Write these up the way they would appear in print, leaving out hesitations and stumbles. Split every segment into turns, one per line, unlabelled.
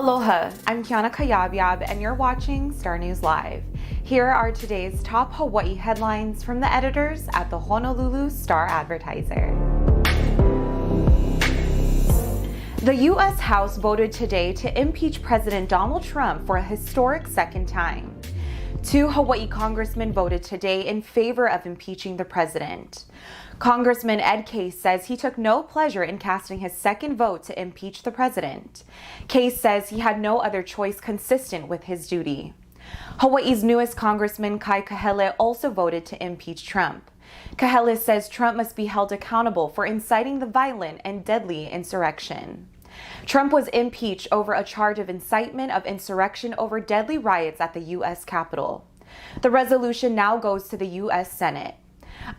Aloha, I'm Kiana Cayabyab and you're watching Star News Live. Here are today's top Hawaii headlines from the editors at the Honolulu Star-Advertiser. The U.S. House voted today to impeach President Donald Trump for a historic second time. 2 Hawaii congressmen voted today in favor of impeaching the president. Congressman Ed Case says he took no pleasure in casting his second vote to impeach the president. Case says he had no other choice consistent with his duty. Hawaii's newest Congressman Kai Kahele also voted to impeach Trump. Kahele says Trump must be held accountable for inciting the violent and deadly insurrection. Trump was impeached over a charge of incitement of insurrection over deadly riots at the U.S. Capitol. The resolution now goes to the U.S. Senate.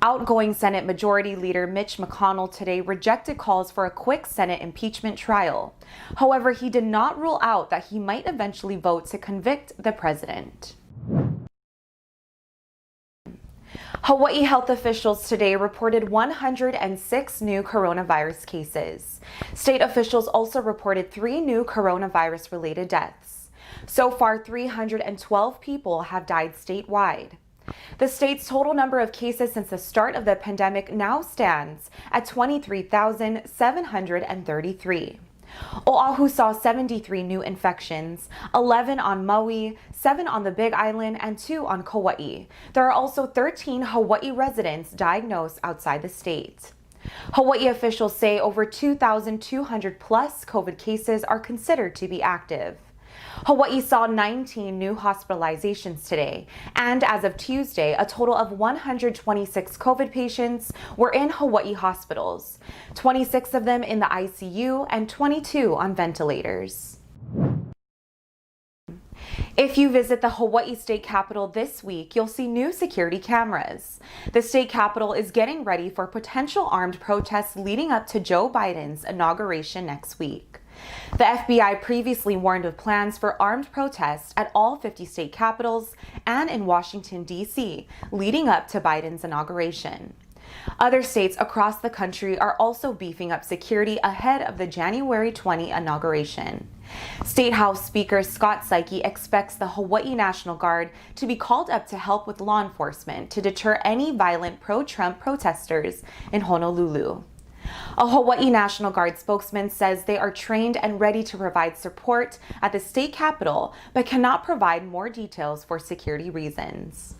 Outgoing Senate Majority Leader Mitch McConnell today rejected calls for a quick Senate impeachment trial. However, he did not rule out that he might eventually vote to convict the president. Hawaii health officials today reported 106 new coronavirus cases. State officials also reported 3 new coronavirus-related deaths. So far, 312 people have died statewide. The state's total number of cases since the start of the pandemic now stands at 23,733. Oahu saw 73 new infections, 11 on Maui, 7 on the Big Island, and 2 on Kauai. There are also 13 Hawaii residents diagnosed outside the state. Hawaii officials say over 2,200 plus COVID cases are considered to be active. Hawaii saw 19 new hospitalizations today, and as of Tuesday, a total of 126 COVID patients were in Hawaii hospitals, 26 of them in the ICU and 22 on ventilators. If you visit the Hawaii State Capitol this week, you'll see new security cameras. The state capitol is getting ready for potential armed protests leading up to Joe Biden's inauguration next week. The FBI previously warned of plans for armed protests at all 50 state capitals and in Washington, D.C., leading up to Biden's inauguration. Other states across the country are also beefing up security ahead of the January 20 inauguration. State House Speaker Scott Saiki expects the Hawaii National Guard to be called up to help with law enforcement to deter any violent pro-Trump protesters in Honolulu. A Hawaii National Guard spokesman says they are trained and ready to provide support at the state capitol, but cannot provide more details for security reasons.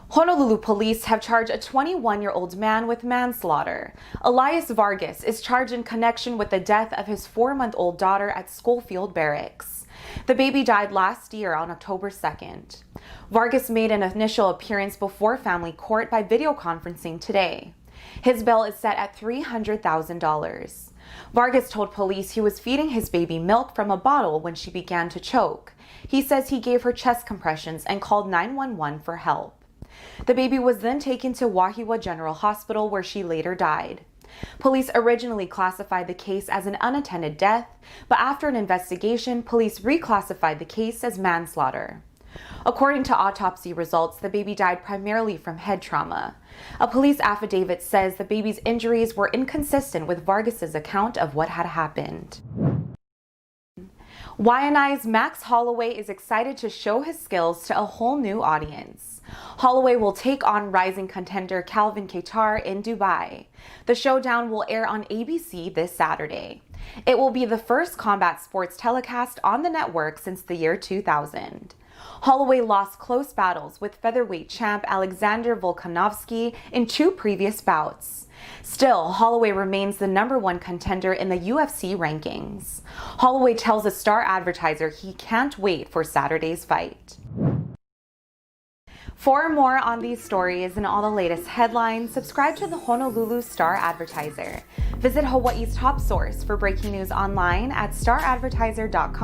Honolulu police have charged a 21-year-old man with manslaughter. Elias Vargas is charged in connection with the death of his 4-month-old daughter at Schofield Barracks. The baby died last year on October 2nd. Vargas made an initial appearance before family court by video conferencing today. His bail is set at $300,000. Vargas told police he was feeding his baby milk from a bottle when she began to choke. He says he gave her chest compressions and called 911 for help. The baby was then taken to Wahiawa General Hospital, where she later died. Police originally classified the case as an unattended death, but after an investigation, police reclassified the case as manslaughter. According to autopsy results, the baby died primarily from head trauma. A police affidavit says the baby's injuries were inconsistent with Vargas's account of what had happened. Waianae's Max Holloway is excited to show his skills to a whole new audience. Holloway will take on rising contender Calvin Kattar in Dubai. The showdown will air on ABC this Saturday. It will be the first combat sports telecast on the network since the year 2000. Holloway lost close battles with featherweight champ Alexander Volkanovski in 2 previous bouts. Still, Holloway remains the #1 contender in the UFC rankings. Holloway tells the Star-Advertiser he can't wait for Saturday's fight. For more on these stories and all the latest headlines, subscribe to the Honolulu Star-Advertiser. Visit Hawaii's top source for breaking news online at staradvertiser.com.